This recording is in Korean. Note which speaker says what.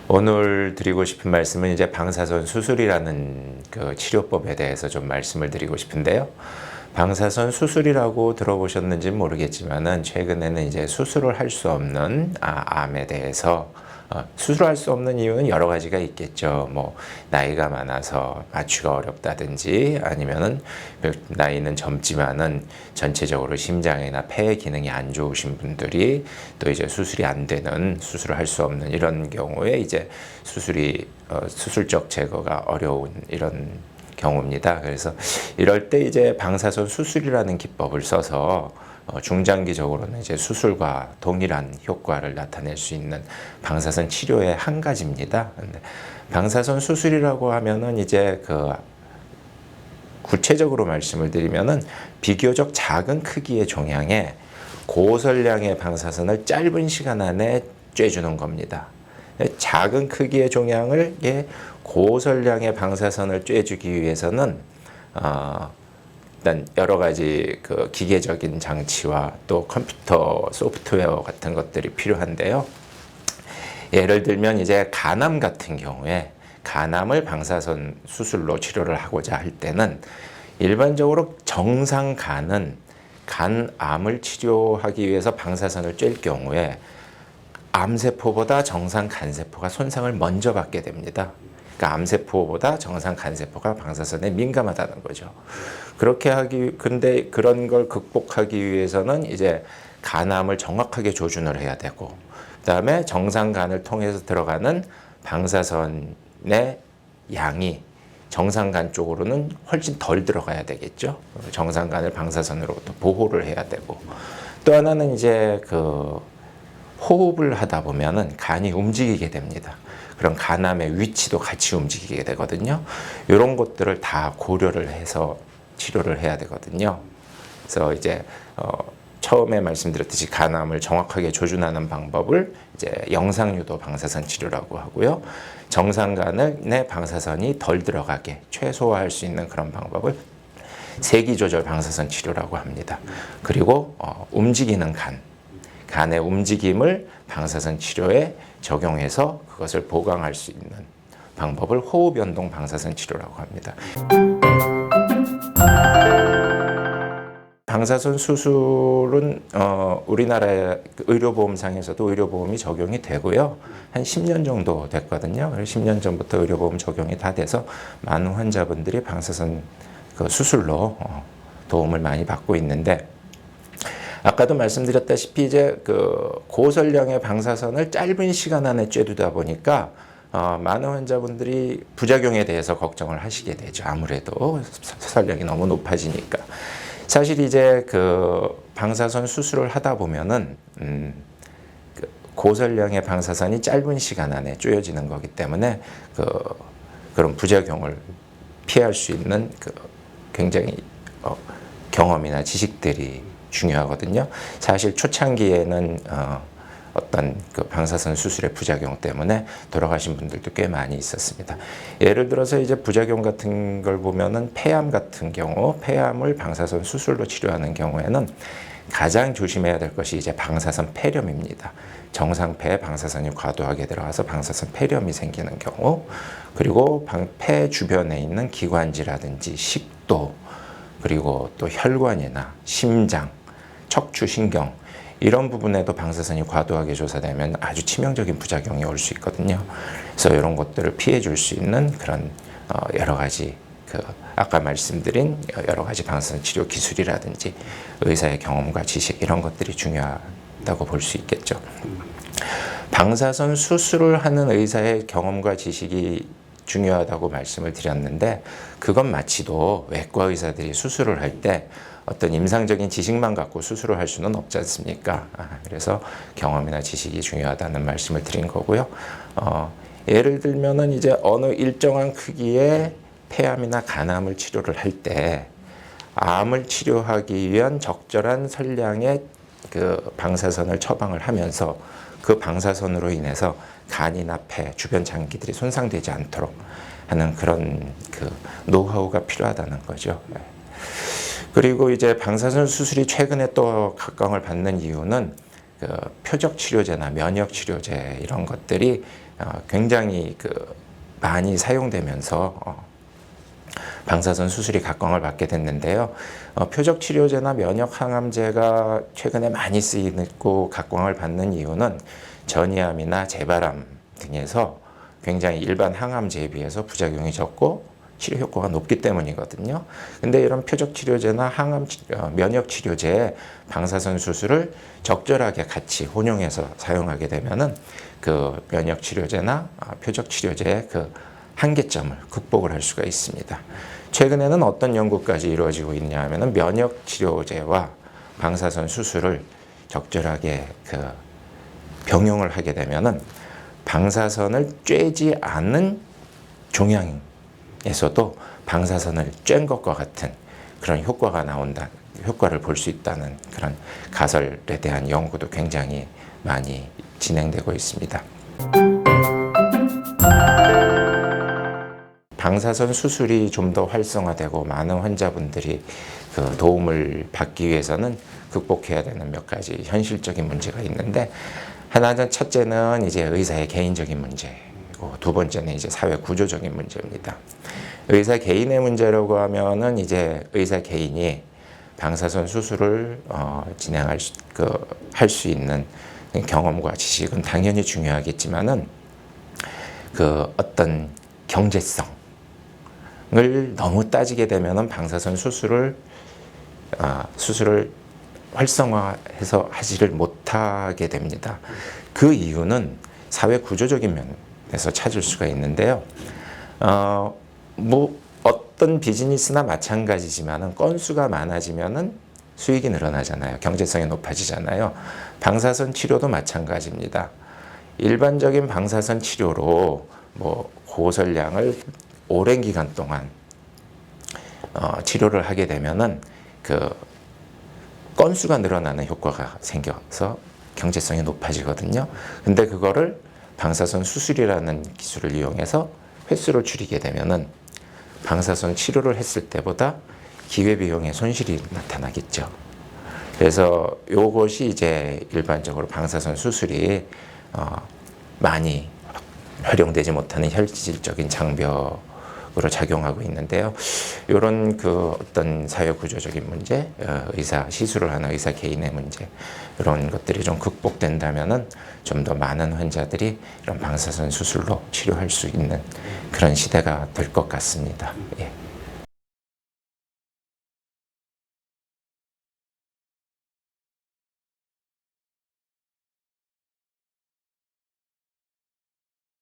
Speaker 1: 오늘 드리고 싶은 말씀은 이제 방사선 수술이라는 그 치료법에 대해서 좀 말씀을 드리고 싶은데요. 방사선 수술이라고 들어보셨는지는 모르겠지만은 최근에는 이제 수술을 할 수 없는 암에 대해서 수술할 수 없는 이유는 여러 가지가 있겠죠. 뭐 나이가 많아서 마취가 어렵다든지 아니면은 나이는 젊지만은 전체적으로 심장이나 폐 기능이 안 좋으신 분들이 또 이제 수술이 안 되는 수술을 할 수 없는 이런 경우에 이제 수술적 제거가 어려운 이런 경우입니다. 그래서 이럴 때 이제 방사선 수술이라는 기법을 써서 중장기적으로는 이제 수술과 동일한 효과를 나타낼 수 있는 방사선 치료의 한 가지입니다. 근데 방사선 수술이라고 하면은 이제 구체적으로 말씀을 드리면은 비교적 작은 크기의 종양에 고설량의 방사선을 짧은 시간 안에 쬐주는 겁니다. 작은 크기의 종양을 고설량의 방사선을 쬐주기 위해서는 일단 여러 가지 그 기계적인 장치와 또 컴퓨터 소프트웨어 같은 것들이 필요한데요. 예를 들면 이제 간암 같은 경우에 간암을 방사선 수술로 치료를 하고자 할 때는 일반적으로 정상 간은 간암을 치료하기 위해서 방사선을 쬐일 경우에 암세포보다 정상 간세포가 손상을 먼저 받게 됩니다. 그러니까 암세포보다 정상 간세포가 방사선에 민감하다는 거죠. 근데 그런 걸 극복하기 위해서는 이제 간암을 정확하게 조준을 해야 되고, 그다음에 정상 간을 통해서 들어가는 방사선의 양이 정상 간 쪽으로는 훨씬 덜 들어가야 되겠죠. 정상 간을 방사선으로부터 보호를 해야 되고, 또 하나는 이제 호흡을 하다 보면은 간이 움직이게 됩니다. 그런 간암의 위치도 같이 움직이게 되거든요. 이런 것들을 다 고려를 해서 치료를 해야 되거든요. 그래서 이제 처음에 말씀드렸듯이 간암을 정확하게 조준하는 방법을 이제 영상유도 방사선 치료라고 하고요. 정상간의 방사선이 덜 들어가게 최소화할 수 있는 그런 방법을 세기조절 방사선 치료라고 합니다. 그리고 움직이는 간의 움직임을 방사선 치료에 적용해서 그것을 보강할 수 있는 방법을 호흡연동 방사선 치료라고 합니다. 방사선 수술은 우리나라 의료보험상에서도 의료보험이 적용이 되고요. 한 10년 정도 됐거든요. 10년 전부터 의료보험 적용이 다 돼서 많은 환자분들이 방사선 수술로 도움을 많이 받고 있는데, 아까도 말씀드렸다시피 이제 고설량의 방사선을 짧은 시간 안에 쬐두다 보니까 많은 환자분들이 부작용에 대해서 걱정을 하시게 되죠. 아무래도 설량이 너무 높아지니까. 사실 이제 방사선 수술을 하다 보면은 고설량의 방사선이 짧은 시간 안에 쪼여지는 거기 때문에 그런 부작용을 피할 수 있는 굉장히 경험이나 지식들이 중요하거든요. 사실 초창기에는 어떤 방사선 수술의 부작용 때문에 돌아가신 분들도 꽤 많이 있었습니다. 예를 들어서 이제 부작용 같은 걸 보면은 폐암 같은 경우, 폐암을 방사선 수술로 치료하는 경우에는 가장 조심해야 될 것이 이제 방사선 폐렴입니다. 정상폐에 방사선이 과도하게 들어가서 방사선 폐렴이 생기는 경우, 그리고 폐 주변에 있는 기관지라든지 식도, 그리고 또 혈관이나 심장, 척추신경 이런 부분에도 방사선이 과도하게 조사되면 아주 치명적인 부작용이 올 수 있거든요. 그래서 이런 것들을 피해 줄 수 있는 그런 여러 가지 아까 말씀드린 여러 가지 방사선 치료 기술이라든지 의사의 경험과 지식 이런 것들이 중요하다고 볼 수 있겠죠. 방사선 수술을 하는 의사의 경험과 지식이 중요하다고 말씀을 드렸는데, 그건 마치도 외과 의사들이 수술을 할 때 어떤 임상적인 지식만 갖고 수술을 할 수는 없지 않습니까? 그래서 경험이나 지식이 중요하다는 말씀을 드린 거고요. 예를 들면은 이제 어느 일정한 크기의 폐암이나 간암을 치료를 할 때 암을 치료하기 위한 적절한 설량의 방사선을 처방을 하면서 그 방사선으로 인해서 간이나 폐, 주변 장기들이 손상되지 않도록 하는 그런 노하우가 필요하다는 거죠. 그리고 이제 방사선 수술이 최근에 또 각광을 받는 이유는 그 표적 치료제나 면역 치료제 이런 것들이 굉장히 많이 사용되면서 방사선 수술이 각광을 받게 됐는데요. 표적 치료제나 면역 항암제가 최근에 많이 쓰이고 각광을 받는 이유는 전이암이나 재발암 등에서 굉장히 일반 항암제에 비해서 부작용이 적고 치료 효과가 높기 때문이거든요. 근데 이런 표적 치료제나 면역 치료제에 방사선 수술을 적절하게 같이 혼용해서 사용하게 되면은 그 면역 치료제나 표적 치료제의 그 한계점을 극복을 할 수가 있습니다. 최근에는 어떤 연구까지 이루어지고 있냐 하면은 면역 치료제와 방사선 수술을 적절하게 병용을 하게 되면은 방사선을 쬐지 않는 종양에서도 방사선을 쬐는 것과 같은 그런 효과를 볼 수 있다는 그런 가설에 대한 연구도 굉장히 많이 진행되고 있습니다. 방사선 수술이 좀 더 활성화되고 많은 환자분들이 도움을 받기 위해서는 극복해야 되는 몇 가지 현실적인 문제가 있는데, 하나는 첫째는 이제 의사의 개인적인 문제고, 두 번째는 이제 사회 구조적인 문제입니다. 의사 개인의 문제라고 하면은 이제 의사 개인이 방사선 수술을 할 수 있는 경험과 지식은 당연히 중요하겠지만은 어떤 경제성을 너무 따지게 되면은 방사선 수술을 활성화해서 하지를 못하게 됩니다. 그 이유는 사회 구조적인 면에서 찾을 수가 있는데요. 어떤 비즈니스나 마찬가지지만은 건수가 많아지면은 수익이 늘어나잖아요. 경제성이 높아지잖아요. 방사선 치료도 마찬가지입니다. 일반적인 방사선 치료로 고설량을 오랜 기간 동안 치료를 하게 되면은 건수가 늘어나는 효과가 생겨서 경제성이 높아지거든요. 근데 그거를 방사선 수술이라는 기술을 이용해서 횟수를 줄이게 되면은 방사선 치료를 했을 때보다 기회비용의 손실이 나타나겠죠. 그래서 이것이 이제 일반적으로 방사선 수술이 많이 활용되지 못하는 현실적인 장벽으로 작용하고 있는데요. 이런 어떤 사회 구조적인 문제, 시술을 하는 의사 개인의 문제, 이런 것들이 좀 극복된다면은 좀 더 많은 환자들이 이런 방사선 수술로 치료할 수 있는 그런 시대가 될 것 같습니다. 예.